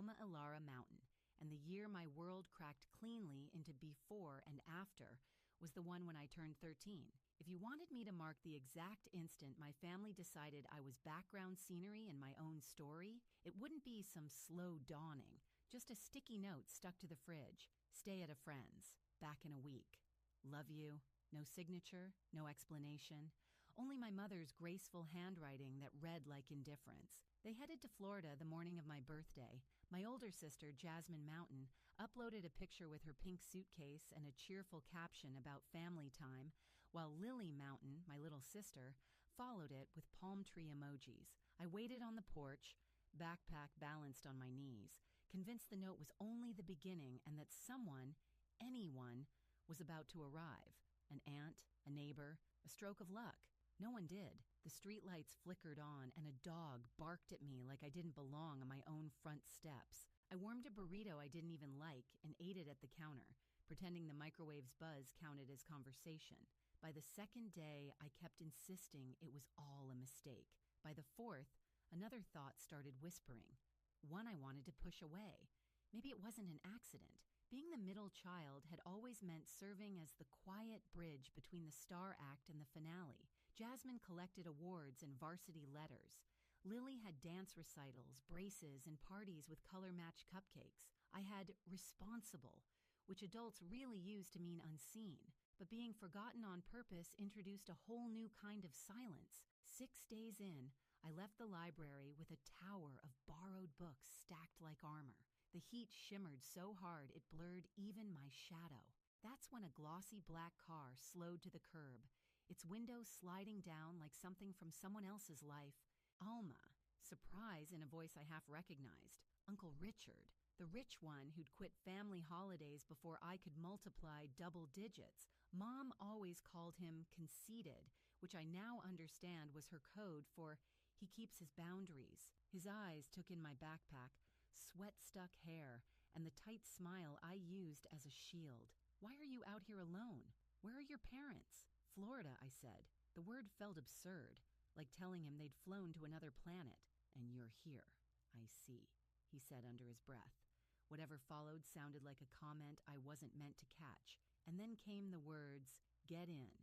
Alma Ilara Mountain, and the year my world cracked cleanly into before and after was the one when I turned 13. If you wanted me to mark the exact instant my family decided I was background scenery in my own story, it wouldn't be some slow dawning, just a sticky note stuck to the fridge. Stay at a friend's. Back in a week. Love you. No signature, no explanation. Only my mother's graceful handwriting that read like indifference. They headed to Florida the morning of my birthday. My older sister, Jasmine Mountain, uploaded a picture with her pink suitcase and a cheerful caption about family time, while Lily Mountain, my little sister, followed it with palm tree emojis. I waited on the porch, backpack balanced on my knees, convinced the note was only the beginning and that someone, anyone, was about to arrive. An aunt, a neighbor, a stroke of luck. No one did. The streetlights flickered on, and a dog barked at me like I didn't belong on my own front steps. I warmed a burrito I didn't even like and ate it at the counter, pretending the microwave's buzz counted as conversation. By the second day, I kept insisting it was all a mistake. By the fourth, another thought started whispering. One I wanted to push away. Maybe it wasn't an accident. Being the middle child had always meant serving as the quiet bridge between the star act and the finale. Jasmine collected awards and varsity letters. Lily had dance recitals, braces, and parties with color-matched cupcakes. I had responsible, which adults really use to mean unseen. But being forgotten on purpose introduced a whole new kind of silence. 6 days in, I left the library with a tower of borrowed books stacked like armor. The heat shimmered so hard it blurred even my shadow. That's when a glossy black car slowed to the curb, its window sliding down like something from someone else's life. Alma. Surprise in a voice I half recognized. Uncle Richard. The rich one who'd quit family holidays before I could multiply double digits. Mom always called him conceited, which I now understand was her code for he keeps his boundaries. His eyes took in my backpack, sweat-stuck hair, and the tight smile I used as a shield. Why are you out here alone? Where are your parents? Florida, I said. The word felt absurd, like telling him they'd flown to another planet. And you're here. I see, he said under his breath. Whatever followed sounded like a comment I wasn't meant to catch. And then came the words, "Get in.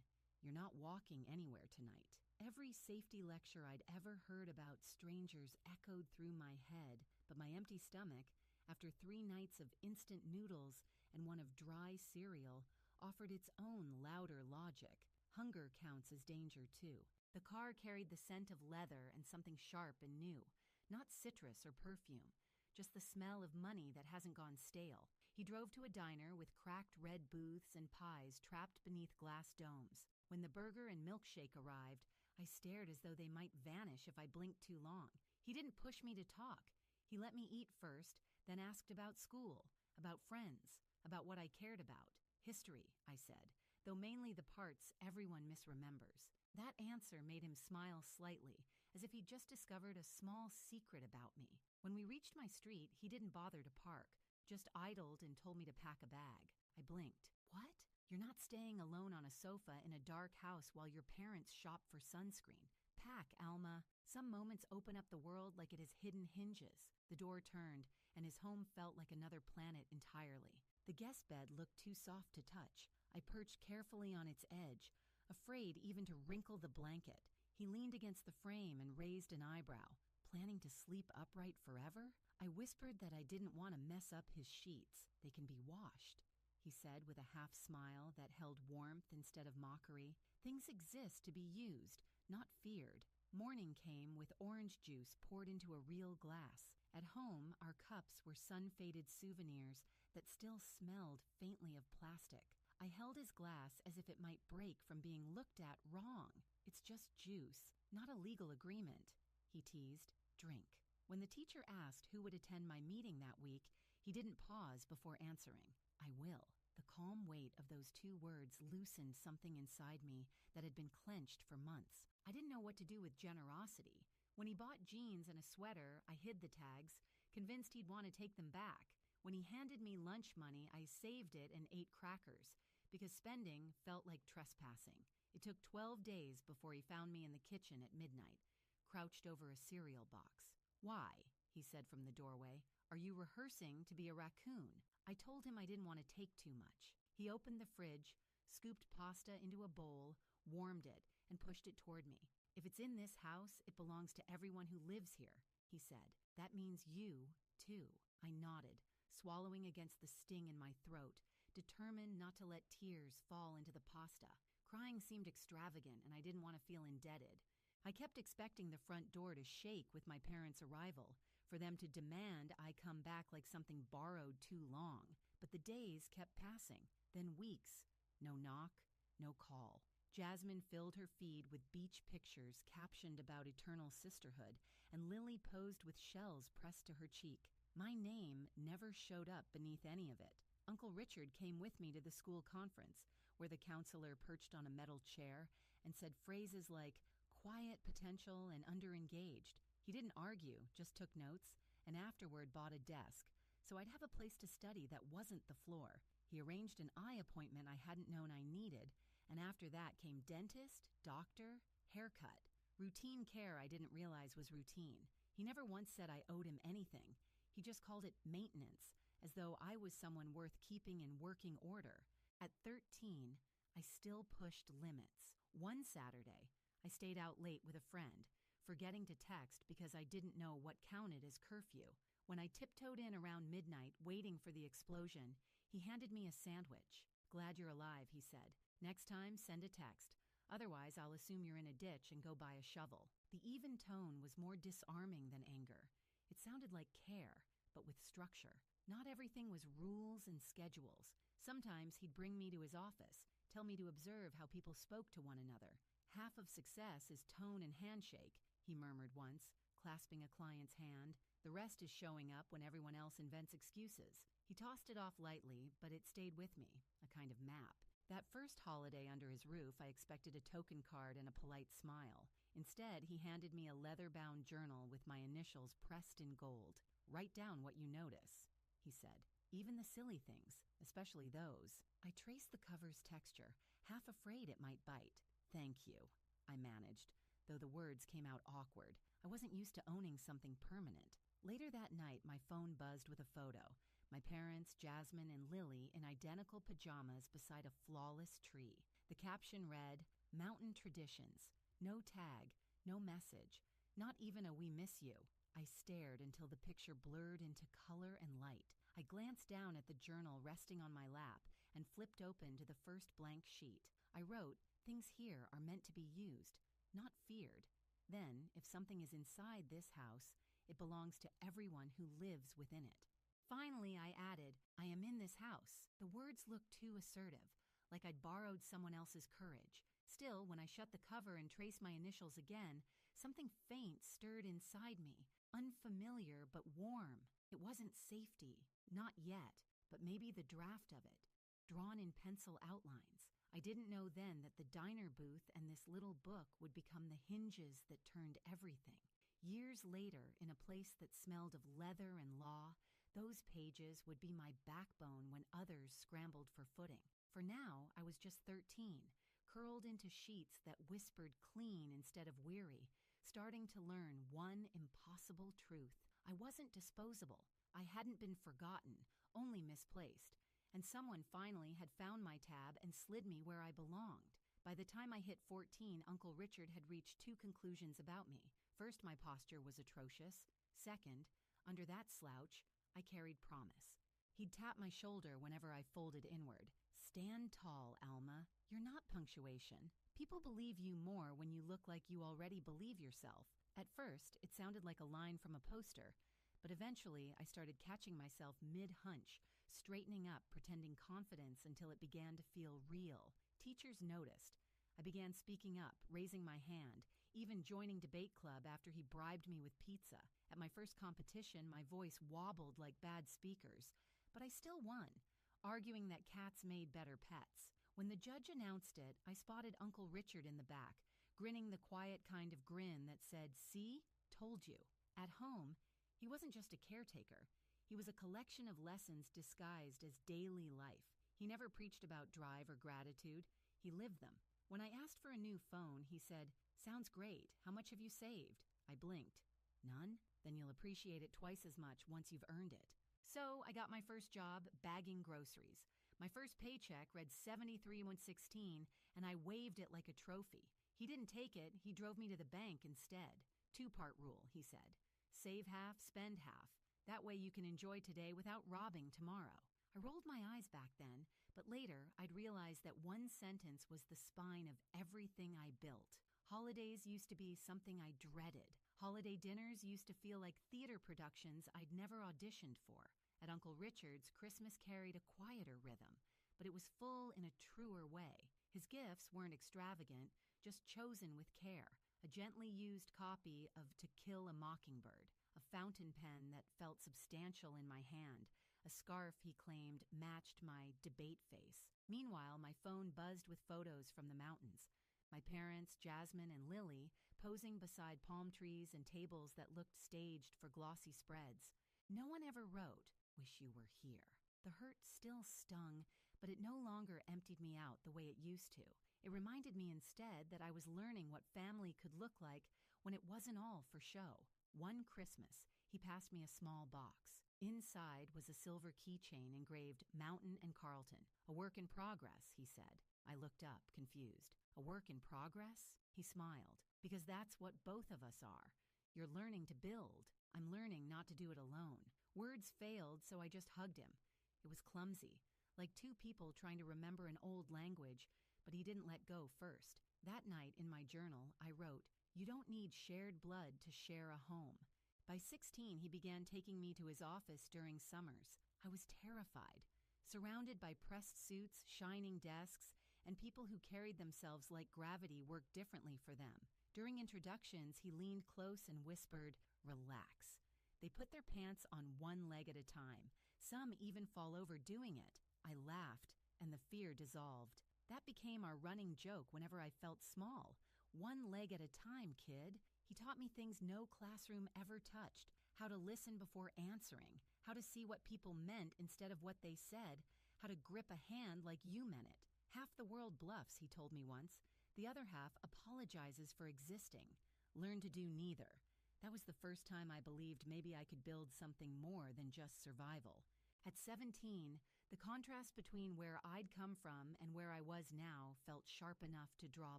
You're not walking anywhere tonight." Every safety lecture I'd ever heard about strangers echoed through my head, but my empty stomach, after 3 nights of instant noodles and one of dry cereal, offered its own louder logic. Hunger counts as danger, too. The car carried the scent of leather and something sharp and new, not citrus or perfume, just the smell of money that hasn't gone stale. He drove to a diner with cracked red booths and pies trapped beneath glass domes. When the burger and milkshake arrived, I stared as though they might vanish if I blinked too long. He didn't push me to talk. He let me eat first, then asked about school, about friends, about what I cared about. History, I said, though mainly the parts everyone misremembers. That answer made him smile slightly, as if he'd just discovered a small secret about me. When we reached my street, he didn't bother to park, just idled and told me to pack a bag. I blinked. What? You're not staying alone on a sofa in a dark house while your parents shop for sunscreen. Pack, Alma. Some moments open up the world like it has hidden hinges. The door turned, and his home felt like another planet entirely. The guest bed looked too soft to touch. I perched carefully on its edge, afraid even to wrinkle the blanket. He leaned against the frame and raised an eyebrow. Planning to sleep upright forever? I whispered that I didn't want to mess up his sheets. They can be washed, he said with a half smile that held warmth instead of mockery. Things exist to be used, not feared. Morning came with orange juice poured into a real glass. At home, our cups were sun-faded souvenirs that still smelled faintly of plastic. I held his glass as if it might break from being looked at wrong. It's just juice, not a legal agreement, he teased. Drink. When the teacher asked who would attend my meeting that week, he didn't pause before answering. I will. The calm weight of those 2 words loosened something inside me that had been clenched for months. I didn't know what to do with generosity. When he bought jeans and a sweater, I hid the tags, convinced he'd want to take them back. When he handed me lunch money, I saved it and ate crackers, because spending felt like trespassing. It took 12 days before he found me in the kitchen at midnight, crouched over a cereal box. "Why?" he said from the doorway. "Are you you rehearsing to be a raccoon?" I told him I didn't want to take too much. He opened the fridge, scooped pasta into a bowl, warmed it, and pushed it toward me. "If it's in this house, it belongs to everyone who lives here," he said. "That means you, too." I nodded, swallowing against the sting in my throat, determined not to let tears fall into the pasta. Crying seemed extravagant, and I didn't want to feel indebted. I kept expecting the front door to shake with my parents' arrival, for them to demand I come back like something borrowed too long. But the days kept passing, then weeks. No knock, no call. Jasmine filled her feed with beach pictures captioned about eternal sisterhood, and Lily posed with shells pressed to her cheek. My name never showed up beneath any of it. Uncle Richard came with me to the school conference, where the counselor perched on a metal chair and said phrases like quiet potential and underengaged. He didn't argue, just took notes, and afterward bought a desk, so I'd have a place to study that wasn't the floor. He arranged an eye appointment I hadn't known I needed, and after that came dentist, doctor, haircut. Routine care I didn't realize was routine. He never once said I owed him anything. He just called it maintenance, as though I was someone worth keeping in working order. At 13, I still pushed limits. One Saturday, I stayed out late with a friend, forgetting to text because I didn't know what counted as curfew. When I tiptoed in around midnight, waiting for the explosion, he handed me a sandwich. "Glad you're alive," he said. "Next time, send a text. Otherwise, I'll assume you're in a ditch and go buy a shovel." The even tone was more disarming than anger. It sounded like care, but with structure. Not everything was rules and schedules. Sometimes he'd bring me to his office, tell me to observe how people spoke to one another. "Half of success is tone and handshake," he murmured once, clasping a client's hand. "The rest is showing up when everyone else invents excuses." He tossed it off lightly, but it stayed with me, a kind of map. That first holiday under his roof, I expected a token card and a polite smile. Instead, he handed me a leather-bound journal with my initials pressed in gold. "Write down what you notice," he said. "Even the silly things, especially those." I traced the cover's texture, half afraid it might bite. "Thank you," I managed, though the words came out awkward. I wasn't used to owning something permanent. Later that night, my phone buzzed with a photo. My parents, Jasmine, and Lily in identical pajamas beside a flawless tree. The caption read, "Mountain Traditions. No tag, no message, not even a 'we miss you.'" I stared until the picture blurred into color and light. I glanced down at the journal resting on my lap and flipped open to the first blank sheet. I wrote, "Things here are meant to be used, not feared. Then, if something is inside this house, it belongs to everyone who lives within it." Finally, I added, "I am in this house." The words looked too assertive, like I'd borrowed someone else's courage. Still, when I shut the cover and traced my initials again, something faint stirred inside me, unfamiliar but warm. It wasn't safety, not yet, but maybe the draft of it, drawn in pencil outlines. I didn't know then that the diner booth and this little book would become the hinges that turned everything. Years later, in a place that smelled of leather and law, those pages would be my backbone when others scrambled for footing. For now, I was just 13, curled into sheets that whispered clean instead of weary, starting to learn one impossible truth. I wasn't disposable. I hadn't been forgotten, only misplaced. And someone finally had found my tab and slid me where I belonged. By the time I hit 14, Uncle Richard had reached two conclusions about me. First, my posture was atrocious. Second, under that slouch, I carried promise. He'd tap my shoulder whenever I folded inward. "Stand tall, Alma. You're not punctuation. People believe you more when you look like you already believe yourself." At first, it sounded like a line from a poster, but eventually I started catching myself mid-hunch, straightening up, pretending confidence until it began to feel real. Teachers noticed. I began speaking up, raising my hand, even joining debate club after he bribed me with pizza. At my first competition, my voice wobbled like bad speakers, but I still won, arguing that cats made better pets. When the judge announced it, I spotted Uncle Richard in the back, grinning the quiet kind of grin that said, "See? Told you." At home, he wasn't just a caretaker. He was a collection of lessons disguised as daily life. He never preached about drive or gratitude. He lived them. When I asked for a new phone, he said, "Sounds great. How much have you saved?" I blinked. None? Then you'll appreciate it twice as much once you've earned it. So I got my first job bagging groceries. My first paycheck read 73,116, and I waved it like a trophy. He didn't take it, he drove me to the bank instead. Two-part rule, he said. Save half, spend half. That way you can enjoy today without robbing tomorrow. I rolled my eyes back then, but later I'd realized that one sentence was the spine of everything I built. Holidays used to be something I dreaded. Holiday dinners used to feel like theater productions I'd never auditioned for. At Uncle Richard's, Christmas carried a quieter rhythm, but it was full in a truer way. His gifts weren't extravagant, just chosen with care. A gently used copy of To Kill a Mockingbird, a fountain pen that felt substantial in my hand, a scarf he claimed matched my debate face. Meanwhile, my phone buzzed with photos from the mountains. My parents, Jasmine and Lily, posing beside palm trees and tables that looked staged for glossy spreads. No one ever wrote, "Wish you were here." The hurt still stung, but it no longer emptied me out the way it used to. It reminded me instead that I was learning what family could look like when it wasn't all for show. One Christmas, he passed me a small box. Inside was a silver keychain engraved Mountain and Carlton. "A work in progress," he said. I looked up, confused. "A work in progress?" He smiled. "Because that's what both of us are. You're learning to build. I'm learning not to do it alone." Words failed, so I just hugged him. It was clumsy, like two people trying to remember an old language, but he didn't let go first. That night in my journal, I wrote, "You don't need shared blood to share a home." By 16, he began taking me to his office during summers. I was terrified. Surrounded by pressed suits, shining desks, and people who carried themselves like gravity worked differently for them. During introductions, he leaned close and whispered, "Relax." They put their pants on one leg at a time. Some even fall over doing it. I laughed, and the fear dissolved. That became our running joke whenever I felt small. "One leg at a time, kid." He taught me things no classroom ever touched. How to listen before answering. How to see what people meant instead of what they said. How to grip a hand like you meant it. Half the world bluffs, he told me once. The other half apologizes for existing. Learn to do neither. That was the first time I believed maybe I could build something more than just survival. At 17, the contrast between where I'd come from and where I was now felt sharp enough to draw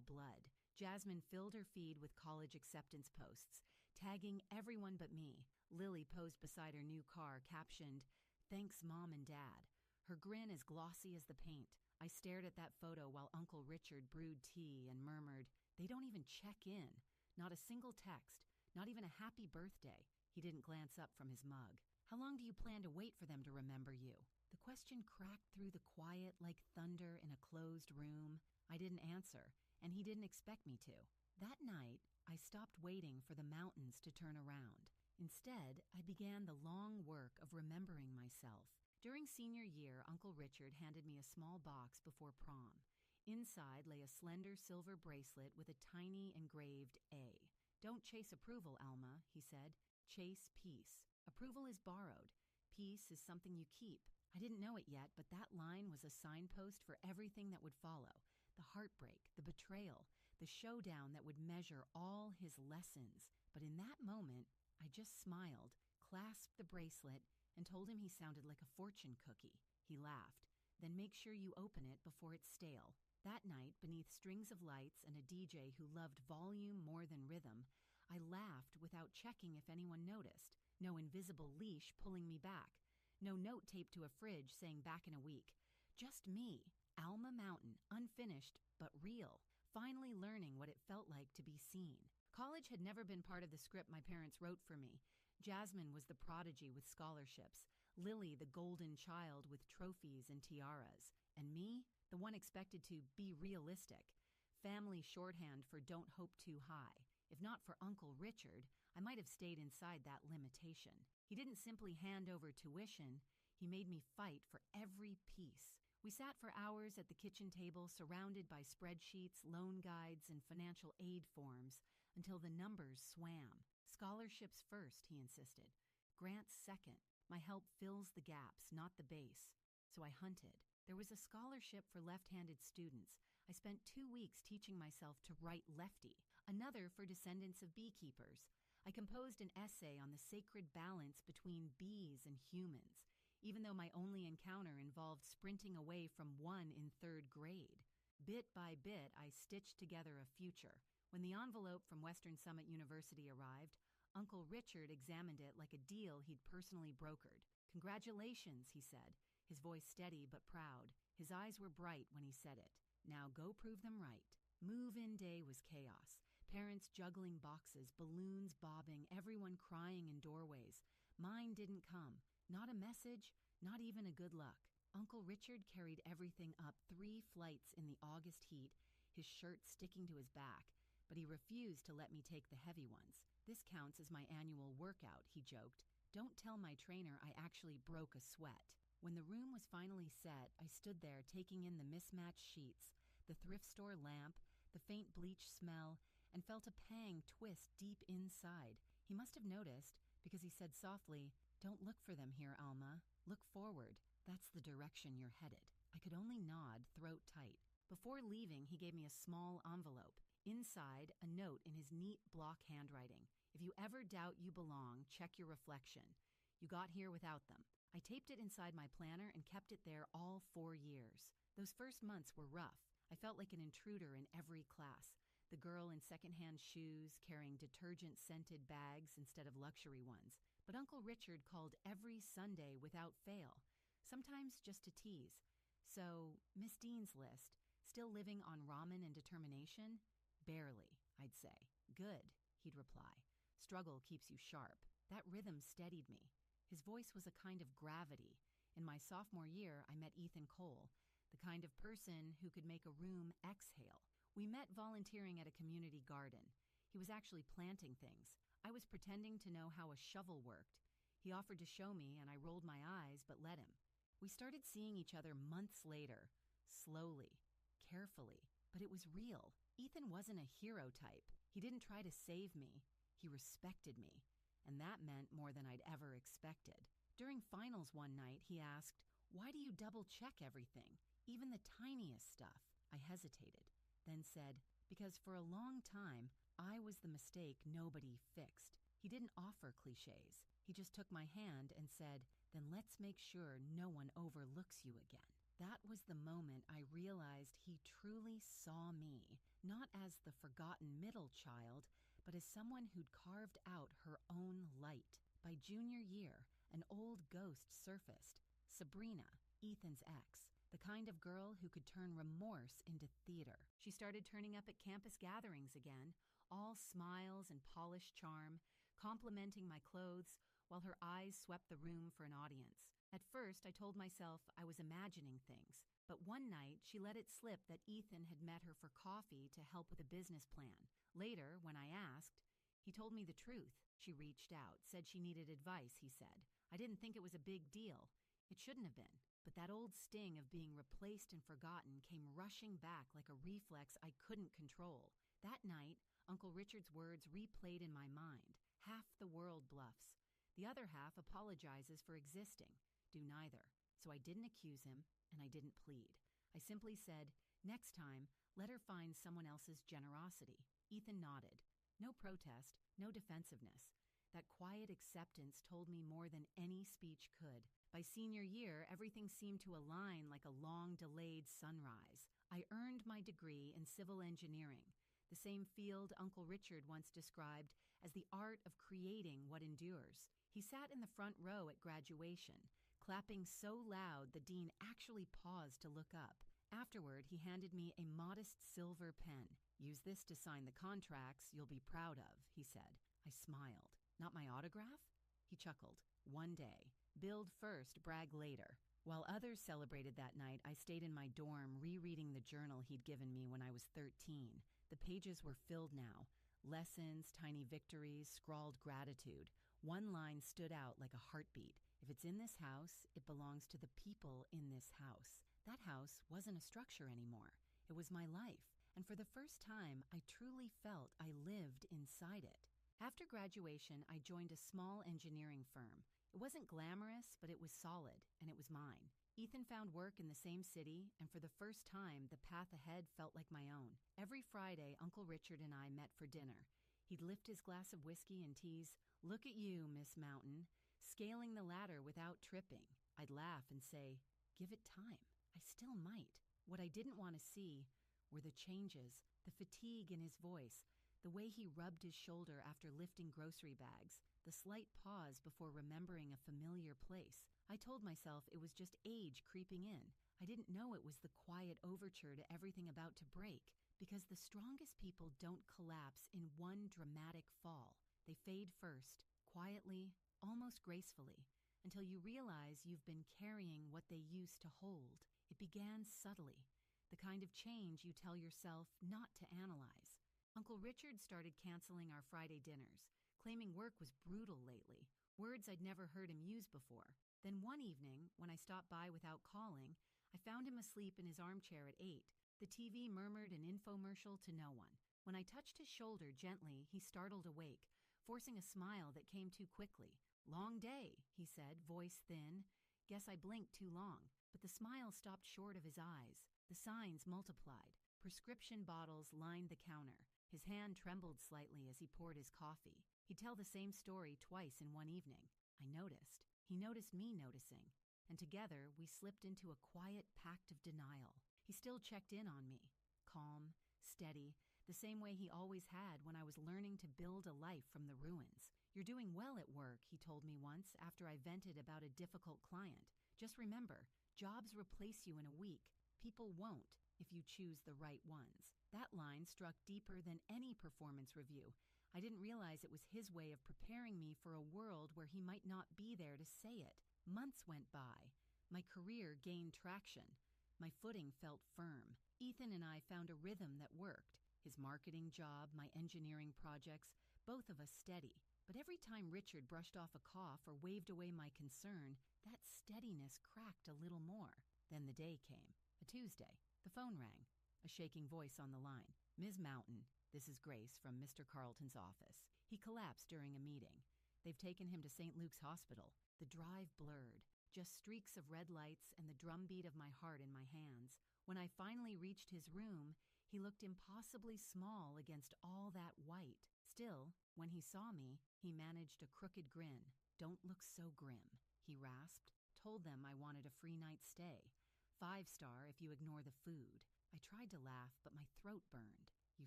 blood. Jasmine filled her feed with college acceptance posts, tagging everyone but me. Lily posed beside her new car, captioned, "Thanks, Mom and Dad." Her grin as glossy as the paint. I stared at that photo while Uncle Richard brewed tea and murmured, "They don't even check in. Not a single text. Not even a happy birthday." He didn't glance up from his mug. "How long do you plan to wait for them to remember you?" The question cracked through the quiet like thunder in a closed room. I didn't answer, and he didn't expect me to. That night, I stopped waiting for the mountains to turn around. Instead, I began the long work of remembering myself. During senior year, Uncle Richard handed me a small box before prom. Inside lay a slender silver bracelet with a tiny engraved A. "Don't chase approval, Alma," he said. "Chase peace. Approval is borrowed. Peace is something you keep." I didn't know it yet, but that line was a signpost for everything that would follow. The heartbreak, the betrayal, the showdown that would measure all his lessons. But in that moment, I just smiled, clasped the bracelet, and told him he sounded like a fortune cookie. He laughed. "Then make sure you open it before it's stale." That night, beneath strings of lights and a DJ who loved volume more than rhythm, I laughed without checking if anyone noticed. No invisible leash pulling me back. No note taped to a fridge saying "back in a week." Just me, Alma Mountain, unfinished but real, finally learning what it felt like to be seen. College had never been part of the script my parents wrote for me. Jasmine was the prodigy with scholarships, Lily the golden child with trophies and tiaras, and me, the one expected to be realistic. Family shorthand for "don't hope too high." If not for Uncle Richard, I might have stayed inside that limitation. He didn't simply hand over tuition, he made me fight for every piece. We sat for hours at the kitchen table surrounded by spreadsheets, loan guides, and financial aid forms until the numbers swam. "Scholarships first," he insisted. "Grants second. My help fills the gaps, not the base." So I hunted. There was a scholarship for left-handed students. I spent 2 weeks teaching myself to write lefty. Another for descendants of beekeepers. I composed an essay on the sacred balance between bees and humans, even though my only encounter involved sprinting away from one in third grade. Bit by bit, I stitched together a future. When the envelope from Western Summit University arrived, Uncle Richard examined it like a deal he'd personally brokered. "Congratulations," he said, his voice steady but proud. His eyes were bright when he said it. "Now go prove them right." Move-in day was chaos. Parents juggling boxes, balloons bobbing, everyone crying in doorways. Mine didn't come. Not a message, not even a good luck. Uncle Richard carried everything up 3 flights in the August heat, his shirt sticking to his back, but he refused to let me take the heavy ones. "This counts as my annual workout," he joked. "Don't tell my trainer I actually broke a sweat." When the room was finally set, I stood there taking in the mismatched sheets, the thrift store lamp, the faint bleach smell, and felt a pang twist deep inside. He must have noticed, because he said softly, "Don't look for them here, Alma. Look forward. That's the direction you're headed." I could only nod, throat tight. Before leaving, he gave me a small envelope. Inside, a note in his neat block handwriting. "If you ever doubt you belong, check your reflection. You got here without them." I taped it inside my planner and kept it there all 4 years. Those first months were rough. I felt like an intruder in every class. The girl in secondhand shoes, carrying detergent-scented bags instead of luxury ones. But Uncle Richard called every Sunday without fail, sometimes just to tease. "So, Miss Dean's list, still living on ramen and determination?" "Barely," I'd say. "Good," he'd reply. "Struggle keeps you sharp." That rhythm steadied me. His voice was a kind of gravity. In my sophomore year, I met Ethan Cole, the kind of person who could make a room exhale. We met volunteering at a community garden. He was actually planting things. I was pretending to know how a shovel worked. He offered to show me, and I rolled my eyes, but let him. We started seeing each other months later, slowly, carefully, but it was real. Ethan wasn't a hero type. He didn't try to save me. He respected me, and that meant more than I'd ever expected. During finals one night, he asked, "Why do you double-check everything, even the tiniest stuff?" I hesitated, then said, "Because for a long time, I was the mistake nobody fixed." He didn't offer cliches. He just took my hand and said, "Then let's make sure no one overlooks you again." That was the moment I realized he truly saw me, not as the forgotten middle child, but as someone who'd carved out her own light. By junior year, an old ghost surfaced. Sabrina, Ethan's ex, the kind of girl who could turn remorse into theater. She started turning up at campus gatherings again, all smiles and polished charm, complimenting my clothes while her eyes swept the room for an audience. At first, I told myself I was imagining things, but one night she let it slip that Ethan had met her for coffee to help with a business plan. Later, when I asked, he told me the truth. She reached out, said she needed advice, he said. I didn't think it was a big deal. It shouldn't have been. But that old sting of being replaced and forgotten came rushing back like a reflex I couldn't control. That night, Uncle Richard's words replayed in my mind. Half the world bluffs. The other half apologizes for existing. Do neither. So I didn't accuse him, and I didn't plead. I simply said, "Next time, let her find someone else's generosity." Ethan nodded. No protest, no defensiveness. That quiet acceptance told me more than any speech could. By senior year, everything seemed to align like a long-delayed sunrise. I earned my degree in civil engineering, the same field Uncle Richard once described as the art of creating what endures. He sat in the front row at graduation, clapping so loud the dean actually paused to look up. Afterward, he handed me a modest silver pen. "Use this to sign the contracts you'll be proud of," he said. I smiled. "Not my autograph?" He chuckled. "One day. Build first, brag later." While others celebrated that night, I stayed in my dorm rereading the journal he'd given me when I was 13. The pages were filled now. Lessons, tiny victories, scrawled gratitude. One line stood out like a heartbeat. "If it's in this house, it belongs to the people in this house." That house wasn't a structure anymore. It was my life. And for the first time, I truly felt I lived inside it. After graduation, I joined a small engineering firm. It wasn't glamorous, but it was solid, and it was mine. Ethan found work in the same city, and for the first time, the path ahead felt like my own. Every Friday, Uncle Richard and I met for dinner. He'd lift his glass of whiskey and tease, "Look at you, Miss Mountain, scaling the ladder without tripping." I'd laugh and say, "Give it time. I still might." What I didn't want to see were the changes, the fatigue in his voice, the way he rubbed his shoulder after lifting grocery bags, the slight pause before remembering a familiar place. I told myself it was just age creeping in. I didn't know it was the quiet overture to everything about to break, because the strongest people don't collapse in one dramatic fall. They fade first, quietly, almost gracefully, until you realize you've been carrying what they used to hold. It began subtly, the kind of change you tell yourself not to analyze. Uncle Richard started canceling our Friday dinners, claiming work was brutal lately, words I'd never heard him use before. Then one evening, when I stopped by without calling, I found him asleep in his armchair at 8. The TV murmured an infomercial to no one. When I touched his shoulder gently, he startled awake, forcing a smile that came too quickly. "Long day," he said, voice thin. Guess I blinked too long. But the smile stopped short of his eyes. The signs multiplied. Prescription bottles lined the counter. His hand trembled slightly as he poured his coffee. He'd tell the same story twice in one evening. I noticed. He noticed me noticing. And together, we slipped into a quiet pact of denial. He still checked in on me. Calm, steady, the same way he always had when I was learning to build a life from the ruins. "You're doing well at work," he told me once after I vented about a difficult client. "Just remember, jobs replace you in a week. People won't if you choose the right ones." That line struck deeper than any performance review. I didn't realize it was his way of preparing me for a world where he might not be there to say it. Months went by. My career gained traction. My footing felt firm. Ethan and I found a rhythm that worked. His marketing job, my engineering projects, both of us steady. But every time Richard brushed off a cough or waved away my concern, that steadiness cracked a little more. Then the day came. A Tuesday. The phone rang. A shaking voice on the line. "Ms. Mountain, this is Grace from Mr. Carlton's office. He collapsed during a meeting. They've taken him to St. Luke's Hospital." The drive blurred. Just streaks of red lights and the drumbeat of my heart in my hands. When I finally reached his room, he looked impossibly small against all that white. Still, when he saw me, he managed a crooked grin. "Don't look so grim," he rasped. "Told them I wanted a free night's stay. 5-star if you ignore the food." I tried to laugh, but my throat burned. "You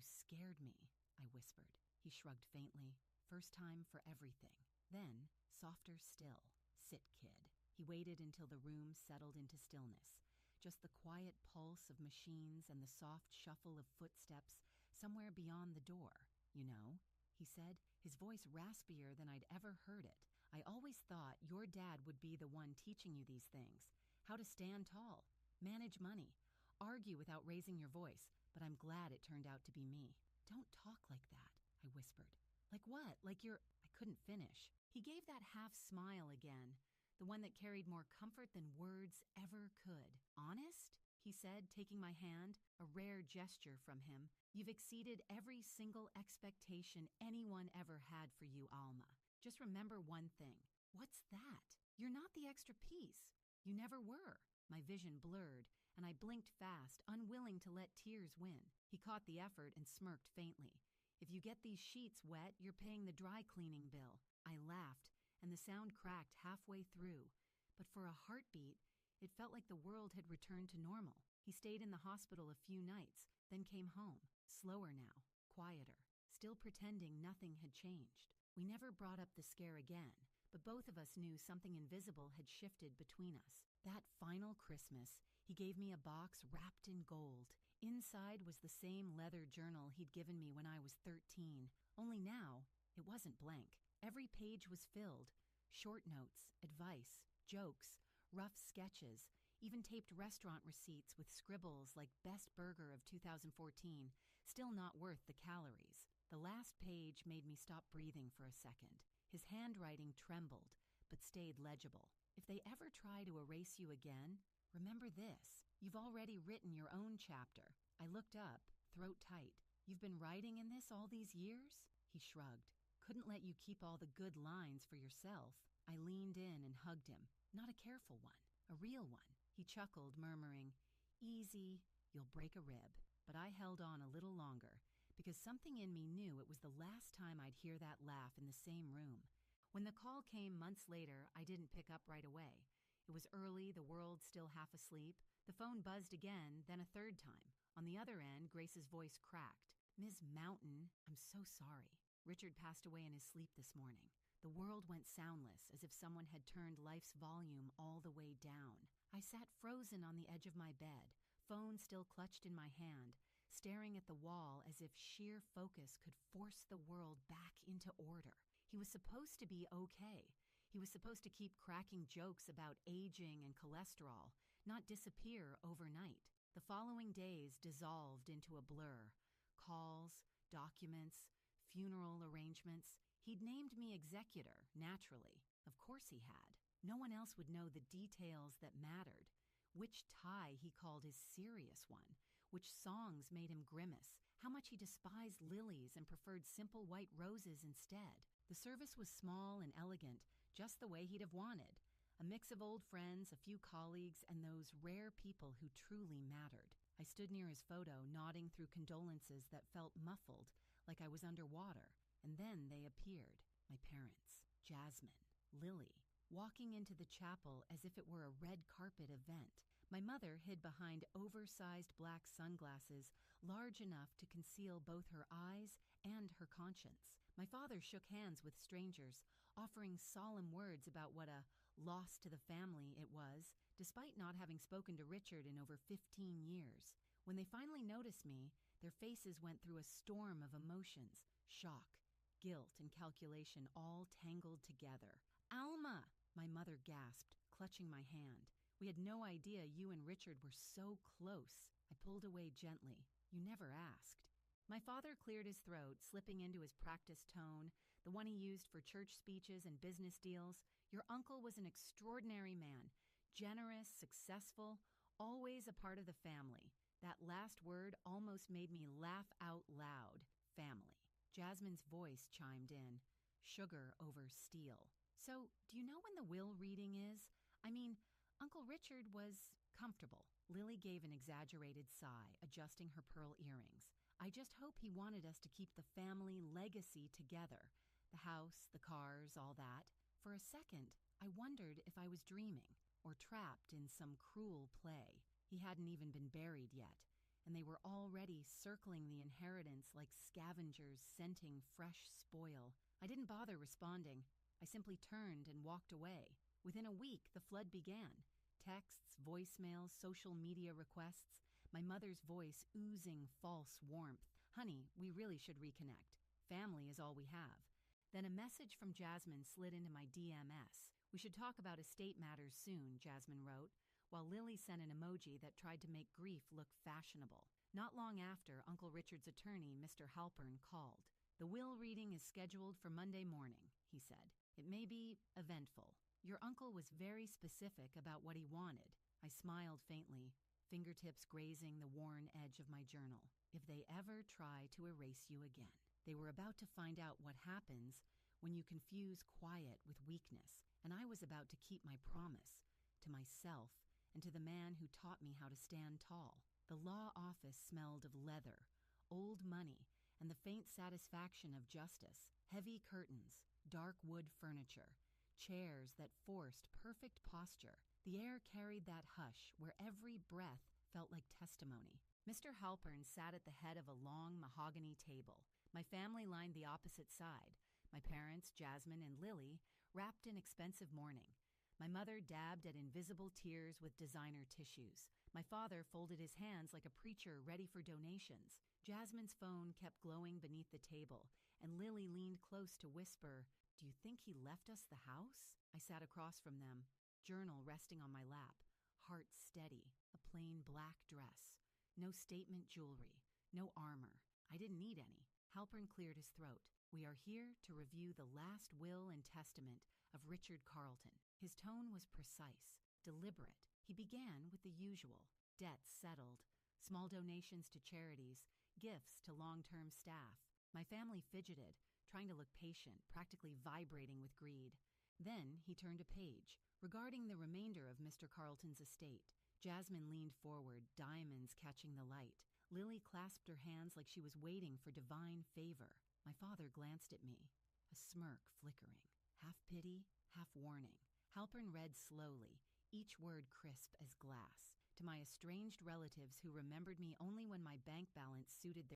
scared me," I whispered. He shrugged faintly. "First time for everything." Then, softer still. "Sit, kid." He waited until the room settled into stillness. Just the quiet pulse of machines and the soft shuffle of footsteps somewhere beyond the door. "You know," he said, his voice raspier than I'd ever heard it. "I always thought your dad would be the one teaching you these things. How to stand tall, manage money, argue without raising your voice, but I'm glad it turned out to be me." "Don't talk like that," I whispered. "Like what? Like you're—" I couldn't finish. He gave that half smile again, the one that carried more comfort than words ever could. "Honest?" he said, taking my hand, a rare gesture from him. "You've exceeded every single expectation anyone ever had for you, Alma. Just remember one thing." "What's that?" "You're not the extra piece. You never were." My vision blurred, and I blinked fast, unwilling to let tears win. He caught the effort and smirked faintly. "If you get these sheets wet, you're paying the dry cleaning bill." I laughed, and the sound cracked halfway through. But for a heartbeat, it felt like the world had returned to normal. He stayed in the hospital a few nights, then came home. Slower now, quieter, still pretending nothing had changed. We never brought up the scare again, but both of us knew something invisible had shifted between us. That final Christmas, he gave me a box wrapped in gold. Inside was the same leather journal he'd given me when I was 13. Only now, it wasn't blank. Every page was filled. Short notes, advice, jokes, rough sketches, even taped restaurant receipts with scribbles like "Best Burger of 2014, still not worth the calories." The last page made me stop breathing for a second. His handwriting trembled, but stayed legible. "If they ever try to erase you again, remember this. You've already written your own chapter." I looked up, throat tight. "You've been writing in this all these years?" He shrugged. "Couldn't let you keep all the good lines for yourself." I leaned in and hugged him. Not a careful one, a real one. He chuckled, murmuring, "Easy, you'll break a rib." But I held on a little longer, because something in me knew it was the last time I'd hear that laugh in the same room. When the call came months later, I didn't pick up right away. It was early, the world still half asleep. The phone buzzed again, then a third time. On the other end, Grace's voice cracked. "Ms. Mountain, I'm so sorry. Richard passed away in his sleep this morning." The world went soundless, as if someone had turned life's volume all the way down. I sat frozen on the edge of my bed, phone still clutched in my hand, staring at the wall as if sheer focus could force the world back into order. He was supposed to be okay. He was supposed to keep cracking jokes about aging and cholesterol, not disappear overnight. The following days dissolved into a blur. Calls, documents, funeral arrangements. He'd named me executor, naturally. Of course he had. No one else would know the details that mattered. Which tie he called his serious one. Which songs made him grimace. How much he despised lilies and preferred simple white roses instead. The service was small and elegant, just the way he'd have wanted. A mix of old friends, a few colleagues, and those rare people who truly mattered. I stood near his photo, nodding through condolences that felt muffled, like I was underwater. And then they appeared. My parents, Jasmine, Lily, walking into the chapel as if it were a red carpet event. My mother hid behind oversized black sunglasses, large enough to conceal both her eyes and her conscience. My father shook hands with strangers, offering solemn words about what a loss to the family it was, despite not having spoken to Richard in over 15 years. When they finally noticed me, their faces went through a storm of emotions, shock, guilt, and calculation all tangled together. "Alma!" my mother gasped, clutching my hand. "We had no idea you and Richard were so close." I pulled away gently. "You never asked." My father cleared his throat, slipping into his practiced tone, the one he used for church speeches and business deals. "Your uncle was an extraordinary man, generous, successful, always a part of the family." That last word almost made me laugh out loud. Family. Jasmine's voice chimed in. Sugar over steel. "So, do you know when the will reading is? I mean, Uncle Richard was comfortable." Lily gave an exaggerated sigh, adjusting her pearl earrings. "I just hope he wanted us to keep the family legacy together. The house, the cars, all that. For a second, I wondered if I was dreaming or trapped in some cruel play. He hadn't even been buried yet, and they were already circling the inheritance like scavengers scenting fresh spoil. I didn't bother responding. I simply turned and walked away. Within a week, the flood began. Texts, voicemails, social media requests, my mother's voice oozing false warmth. "Honey, we really should reconnect. Family is all we have." Then a message from Jasmine slid into my DMS. "We should talk about estate matters soon," Jasmine wrote, while Lily sent an emoji that tried to make grief look fashionable. Not long after, Uncle Richard's attorney, Mr. Halpern, called. "The will reading is scheduled for Monday morning," he said. "It may be eventful. Your uncle was very specific about what he wanted." I smiled faintly, fingertips grazing the worn edge of my journal. "If they ever try to erase you again." They were about to find out what happens when you confuse quiet with weakness, and I was about to keep my promise to myself and to the man who taught me how to stand tall. The law office smelled of leather, old money, and the faint satisfaction of justice. Heavy curtains, dark wood furniture, chairs that forced perfect posture. The air carried that hush where every breath felt like testimony. Mr. Halpern sat at the head of a long mahogany table. My family lined the opposite side. My parents, Jasmine and Lily, wrapped in expensive mourning. My mother dabbed at invisible tears with designer tissues. My father folded his hands like a preacher ready for donations. Jasmine's phone kept glowing beneath the table, and Lily leaned close to whisper, "Do you think he left us the house?" I sat across from them, journal resting on my lap, heart steady, a plain black dress. No statement jewelry, no armor. I didn't need any. Halpern cleared his throat. "We are here to review the last will and testament of Richard Carleton." His tone was precise, deliberate. He began with the usual. Debts settled, small donations to charities, gifts to long-term staff. My family fidgeted, trying to look patient, practically vibrating with greed. Then he turned a page. Regarding the remainder of Mr. Carleton's estate, Jasmine leaned forward, diamonds catching the light. Lily clasped her hands like she was waiting for divine favor. My father glanced at me, a smirk flickering, half pity, half warning. Halpern read slowly, each word crisp as glass. To my estranged relatives who remembered me only when my bank balance suited their